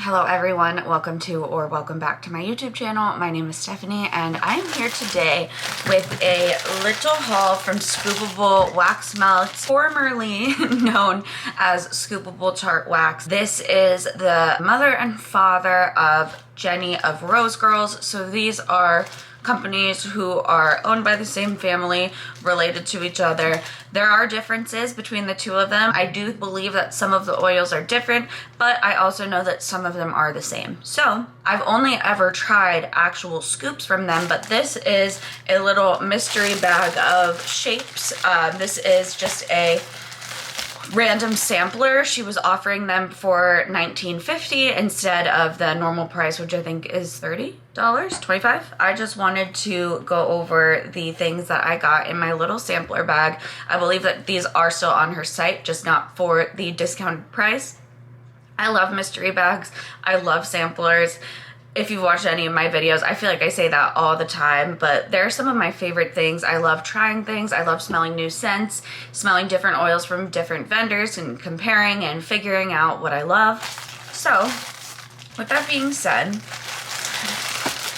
Hello everyone, welcome to or welcome back to my YouTube channel. My name is Stephanie and I'm here today with a little haul from Scoopable Wax Melts, formerly known as Scoopable Tart Wax. This is the mother and father of Jenny of Rose Girls. So these are companies who are owned by the same family, related to each other. There are differences between the two of them. I do believe that some of the oils are different, but I also know that some of them are the same. So I've only ever tried actual scoops from them, but this is a little mystery bag of shapes. This is just a random sampler. She was offering them for $19.50 instead of the normal price, which I think is $30, $25. I just wanted to go over the things that I got in my little sampler bag. I believe that these are still on her site, just not for the discounted price. I love mystery bags. I love samplers. If you've watched any of my videos, I feel like I say that all the time, but they're some of my favorite things. I love trying things. I love smelling new scents, smelling different oils from different vendors and comparing and figuring out what I love. So with that being said,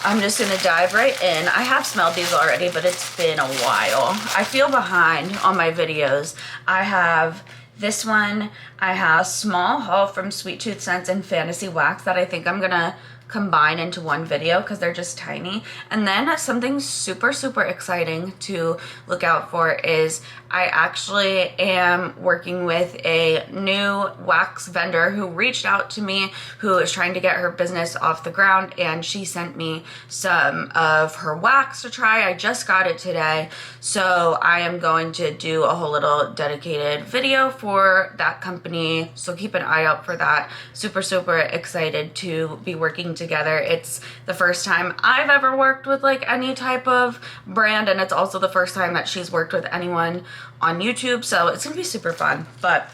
I'm just gonna dive right in. I have smelled these already, but it's been a while. I feel behind on my videos. I have this one. I have a small haul from Sweet Tooth Scents and Fantasy Wax that I think I'm gonna combine into one video because they're just tiny. And then something super exciting to look out for is I actually am working with a new wax vendor who reached out to me, who is trying to get her business off the ground, and she sent me some of her wax to try. I just got it today, so I am going to do a whole little dedicated video for that company, so keep an eye out for that. Super excited to be working together. It's the first time I've ever worked with like any type of brand, and it's also the first time that she's worked with anyone on YouTube, so it's gonna be super fun. But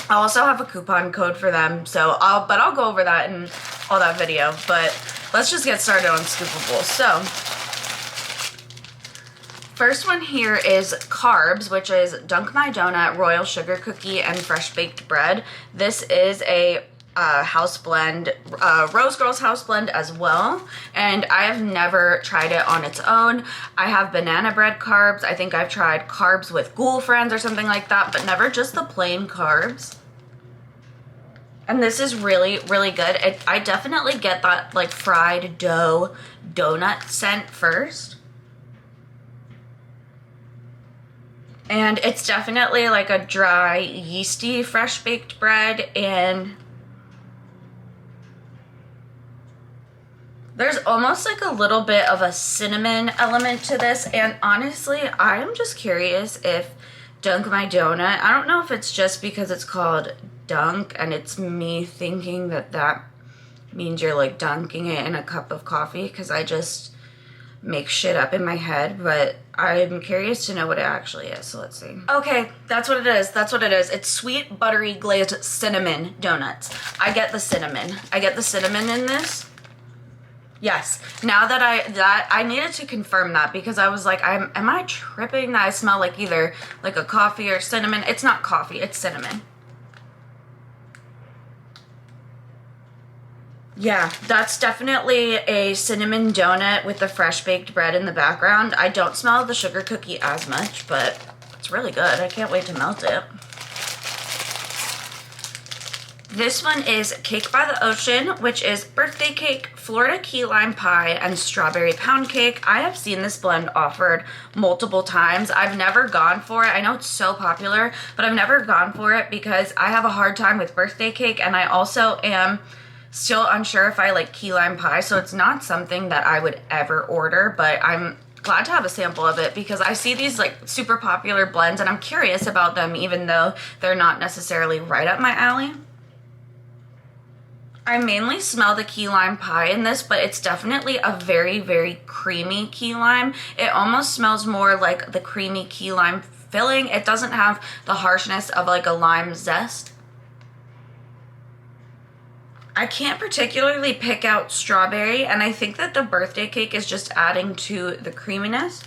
I also have a coupon code for them, so I'll go over that in all that video. But let's just get started on Scoopable. So first one here is Carbs, which is Dunk My Donut, Royal Sugar Cookie, and Fresh Baked Bread. This is a house blend, Rose Girls house blend as well, and I have never tried it on its own. I have banana bread carbs. I think I've tried carbs with Ghoul Friends or something like that, but never just the plain carbs. And this is really good. I definitely get that like fried dough donut scent first. And it's definitely like a dry, yeasty, fresh baked bread, and there's almost like a little bit of a cinnamon element to this. And honestly, I am just curious if Dunk My Donut, I don't know if it's just because it's called Dunk and it's me thinking that that means you're like dunking it in a cup of coffee, because I just make shit up in my head, but I'm curious to know what it actually is, so let's see. Okay, that's what it is. That's what it is. It's sweet, buttery, glazed cinnamon donuts. I get the cinnamon. I get the cinnamon in this. Yes. Now that I needed to confirm that, because I was like, am I tripping that I smell like either like a coffee or cinnamon? It's not coffee, it's cinnamon. Yeah, that's definitely a cinnamon donut with the fresh baked bread in the background. I don't smell the sugar cookie as much, but it's really good. I can't wait to melt it. This one is Cake by the Ocean, which is birthday cake, Florida key lime pie, and strawberry pound cake. I have seen this blend offered multiple times. I've never gone for it. I know it's so popular, but I've never gone for it because I have a hard time with birthday cake, and I also am still unsure if I like key lime pie, so it's not something that I would ever order, but I'm glad to have a sample of it because I see these like super popular blends and I'm curious about them, even though they're not necessarily right up my alley. I mainly smell the key lime pie in this, but it's definitely a very creamy key lime. It almost smells more like the creamy key lime filling. It doesn't have the harshness of like a lime zest. I can't particularly pick out strawberry, and I think that the birthday cake is just adding to the creaminess.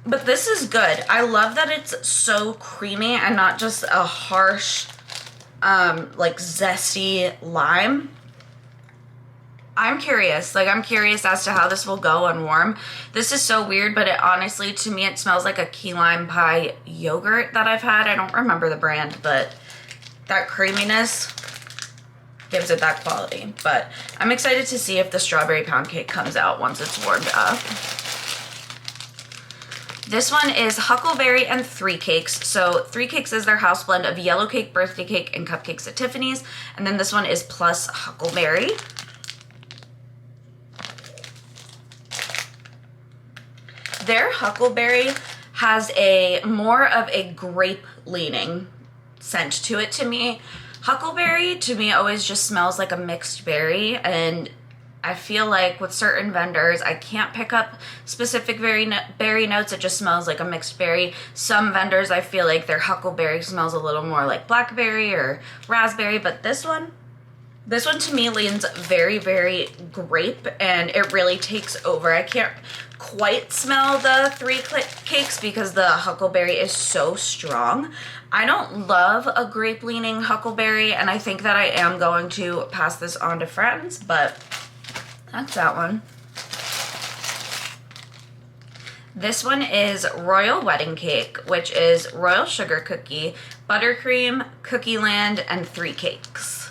But this is good. I love that it's so creamy and not just a harsh like zesty lime. I'm curious as to how this will go on warm. This is so weird, but it honestly, to me, it smells like a key lime pie yogurt that I've had. I don't remember the brand, but that creaminess gives it that quality. But I'm excited to see if the strawberry pound cake comes out once it's warmed up. This one is Huckleberry and Three Cakes. So Three Cakes is their house blend of yellow cake, birthday cake, and cupcakes at Tiffany's. And then this one is plus Huckleberry. Their Huckleberry has a more of a grape leaning scent to it to me. Huckleberry to me always just smells like a mixed berry, and I feel like with certain vendors I can't pick up specific berry notes. It just smells like a mixed berry. Some vendors I feel like their Huckleberry smells a little more like blackberry or raspberry, but this one to me leans very, very grape, and it really takes over. I can't quite smell the Three Cakes because the Huckleberry is so strong. I don't love a grape leaning Huckleberry, and I think that I am going to pass this on to friends, but that's that one. This one is Royal Wedding Cake, which is royal sugar cookie, buttercream, cookie land, and 3 cakes.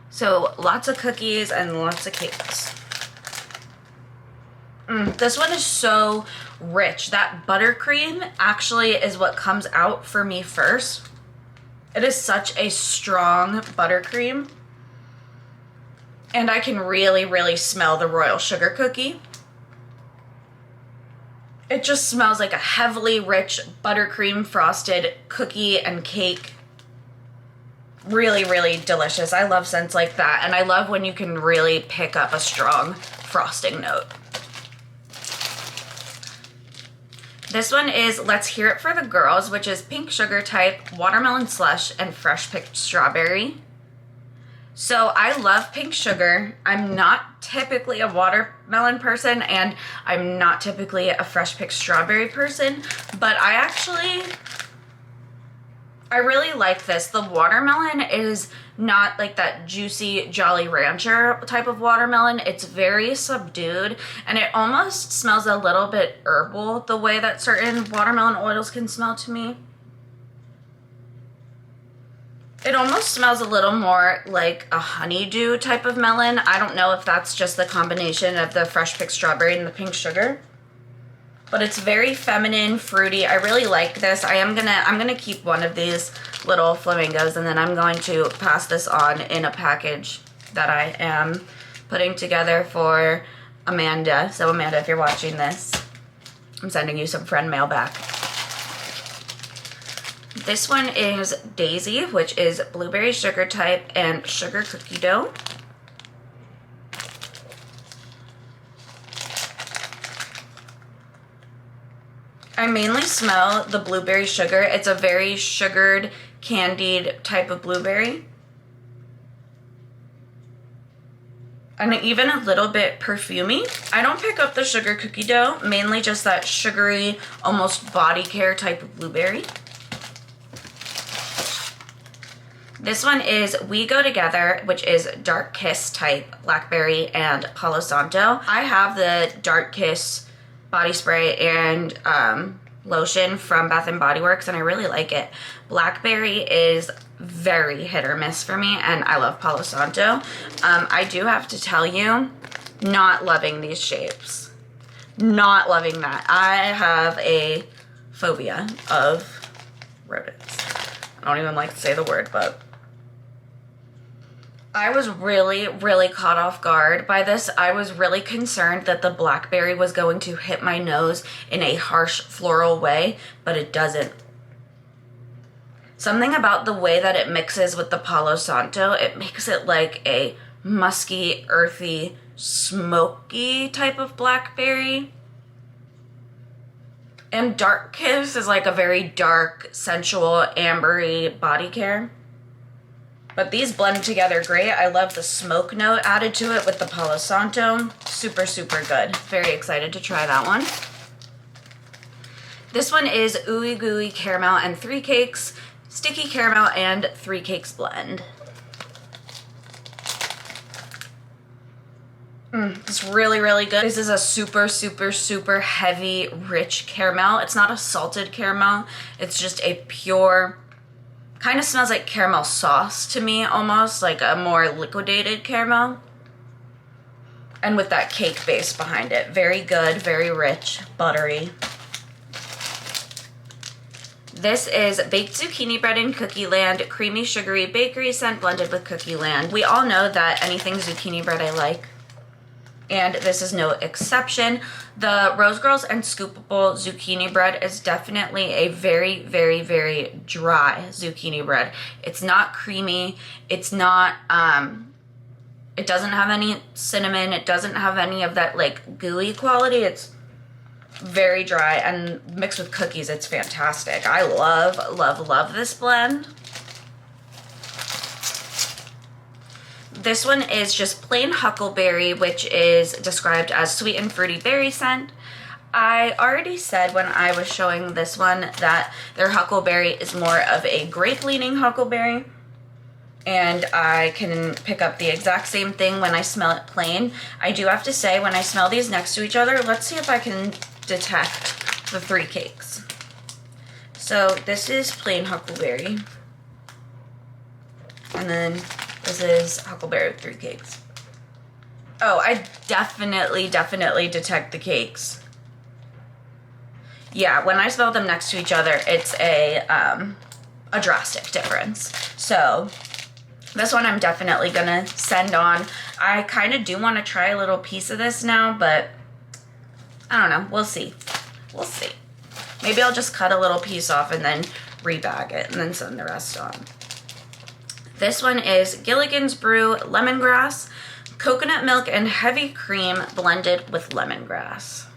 So lots of cookies and lots of cakes. This one is so rich. That buttercream actually is what comes out for me first. It is such a strong buttercream. And I can really, really smell the royal sugar cookie. It just smells like a heavily rich buttercream frosted cookie and cake. Really, really delicious. I love scents like that. And I love when you can really pick up a strong frosting note. This one is Let's Hear It for the Girls, which is pink sugar type, watermelon slush, and fresh picked strawberry. So I love pink sugar. I'm not typically a watermelon person, and I'm not typically a fresh picked strawberry person, but I really like this. The watermelon is not like that juicy Jolly Rancher type of watermelon. It's very subdued, and it almost smells a little bit herbal the way that certain watermelon oils can smell to me. It almost smells a little more like a honeydew type of melon. I don't know if that's just the combination of the fresh picked strawberry and the pink sugar, but it's very feminine, fruity. I really like this. I'm gonna keep one of these little flamingos, and then I'm going to pass this on in a package that I am putting together for Amanda. So Amanda, if you're watching this, I'm sending you some friend mail back. This one is Daisy, which is blueberry sugar type and sugar cookie dough. I mainly smell the blueberry sugar. It's a very sugared, candied type of blueberry. And even a little bit perfumey. I don't pick up the sugar cookie dough, mainly just that sugary, almost body care type of blueberry. This one is We Go Together, which is Dark Kiss type blackberry and Palo Santo. I have the Dark Kiss body spray and lotion from Bath & Body Works, and I really like it. Blackberry is very hit or miss for me, and I love Palo Santo. I do have to tell you, not loving these shapes. Not loving that. I have a phobia of rodents. I don't even like to say the word, but I was really, really caught off guard by this. I was really concerned that the blackberry was going to hit my nose in a harsh floral way, but it doesn't. Something about the way that it mixes with the Palo Santo, it makes it like a musky, earthy, smoky type of blackberry. And Dark Kiss is like a very dark, sensual, ambery body care. But these blend together great. I love the smoke note added to it with the Palo Santo. Super, super good. Very excited to try that one. This one is Ooey Gooey Caramel and 3 cakes. sticky caramel, and 3 cakes blend. It's really, really good. This is a super, super, super heavy, rich caramel. It's not a salted caramel. It's just a pure, kind of smells like caramel sauce to me almost, like a more liquidated caramel. And with that cake base behind it. Very good, very rich, buttery. This is baked zucchini bread in Cookie Land, creamy, sugary bakery scent blended with Cookie Land. We all know that anything zucchini bread I like, and this is no exception. The Rose Girls and Scoopable zucchini bread is definitely a very, very, very dry zucchini bread. It's not creamy. It's not, it doesn't have any cinnamon. It doesn't have any of that like gooey quality. It's very dry, and mixed with cookies, it's fantastic. I love, love, love this blend. This one is just plain huckleberry, which is described as sweet and fruity berry scent. I already said when I was showing this one that their huckleberry is more of a grape-leaning huckleberry, and I can pick up the exact same thing when I smell it plain. I do have to say, when I smell these next to each other, let's see if I can detect the 3 cakes. So this is plain huckleberry, and then this is huckleberry with 3 cakes. Oh, I definitely detect the cakes. Yeah, when I smell them next to each other, it's a drastic difference. So this one I'm definitely gonna send on. I kind of do want to try a little piece of this now, but I don't know. We'll see. We'll see. Maybe I'll just cut a little piece off and then rebag it and then send the rest on. This one is Gilligan's Brew Lemongrass, coconut milk and heavy cream blended with lemongrass.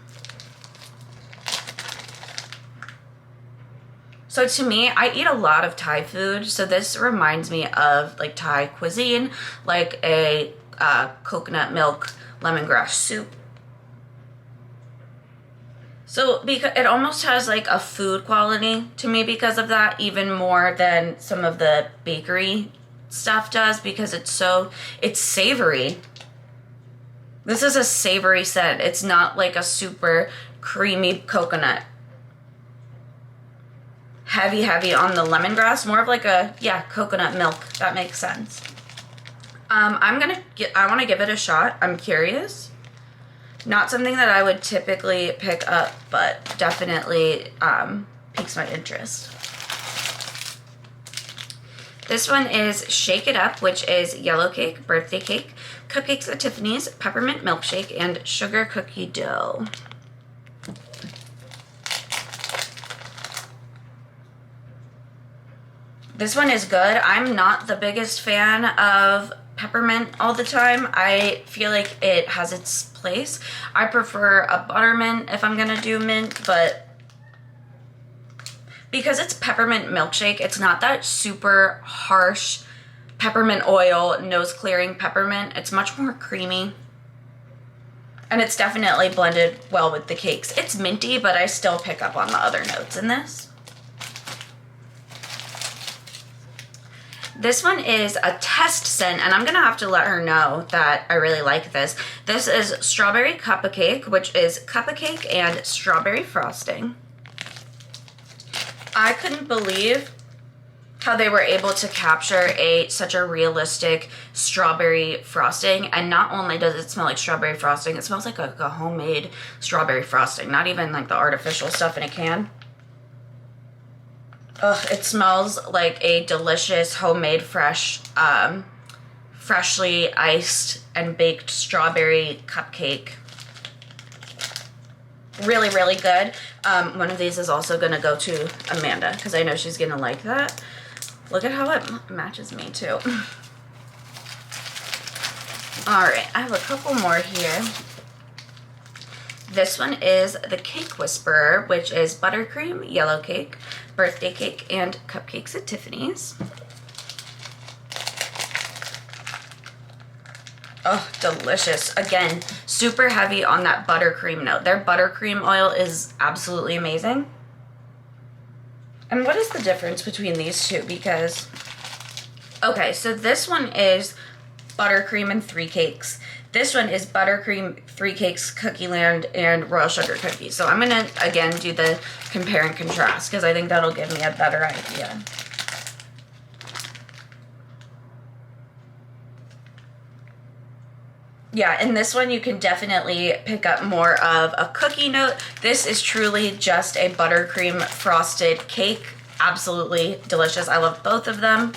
So to me, I eat a lot of Thai food, so this reminds me of like Thai cuisine, like a coconut milk lemongrass soup. So because it almost has like a food quality to me because of that, even more than some of the bakery stuff does, because it's savory. This is a savory scent. It's not like a super creamy coconut. Heavy on the lemongrass, more of like a, yeah, coconut milk. That makes sense. I want to give it a shot. I'm curious. Not something that I would typically pick up, but definitely piques my interest. This one is Shake It Up, which is yellow cake, birthday cake, cupcakes at Tiffany's, peppermint milkshake, and sugar cookie dough. This one is good. I'm not the biggest fan of peppermint all the time. I feel like it has its place. I prefer a buttermint if I'm gonna do mint, but because it's peppermint milkshake, it's not that super harsh peppermint oil, nose clearing peppermint. It's much more creamy. And it's definitely blended well with the cakes. It's minty, but I still pick up on the other notes in this. This one is a test scent, and I'm gonna have to let her know that I really like this. This is Strawberry Cupcake, which is cupcake and strawberry frosting. I couldn't believe how they were able to capture such a realistic strawberry frosting, and not only does it smell like strawberry frosting, it smells like a homemade strawberry frosting, not even like the artificial stuff in a can. Ugh, it smells like a delicious homemade freshly iced and baked strawberry cupcake. Really, really good. One of these is also gonna go to Amanda because I know she's gonna like that. Look at how it matches me too. All right, I have a couple more here. This one is the Cake Whisperer, which is buttercream, yellow cake, birthday cake, and cupcakes at Tiffany's. Oh, delicious. Again, super heavy on that buttercream note. Their buttercream oil is absolutely amazing. And what is the difference between these two? Because, okay, so this one is buttercream and 3 cakes. This one is buttercream, 3 cakes, Cookie Land, and Royal Sugar Cookies. So I'm gonna, again, do the compare and contrast because I think that'll give me a better idea. Yeah, in this one you can definitely pick up more of a cookie note. This is truly just a buttercream frosted cake. Absolutely delicious. I love both of them.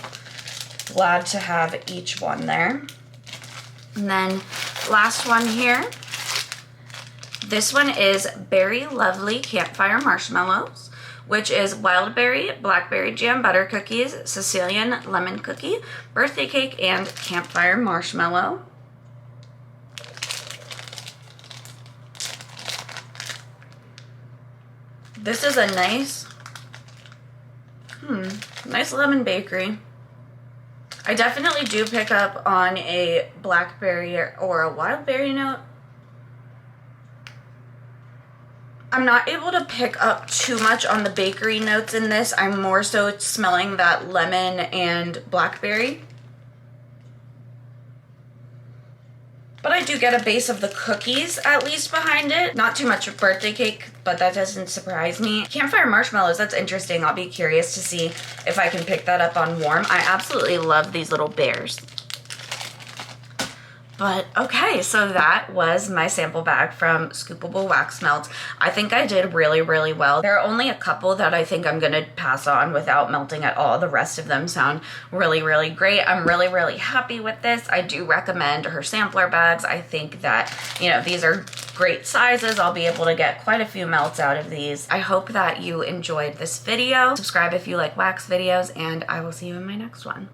Glad to have each one there. And then last one here. This one is Berry Lovely Campfire Marshmallows, which is wild berry, blackberry jam butter cookies, Sicilian lemon cookie, birthday cake, and campfire marshmallow. This is a nice lemon bakery. I definitely do pick up on a blackberry or a wild berry note. I'm not able to pick up too much on the bakery notes in this. I'm more so smelling that lemon and blackberry. But I do get a base of the cookies at least behind it. Not too much of birthday cake, but that doesn't surprise me. Campfire marshmallows, that's interesting. I'll be curious to see if I can pick that up on warm. I absolutely love these little bears. But okay, so that was my sample bag from Scoopable Wax Melts. I think I did really, really well. There are only a couple that I think I'm gonna pass on without melting at all. The rest of them sound really, really great. I'm really, really happy with this. I do recommend her sampler bags. I think that, you know, these are great sizes. I'll be able to get quite a few melts out of these. I hope that you enjoyed this video. Subscribe if you like wax videos, and I will see you in my next one.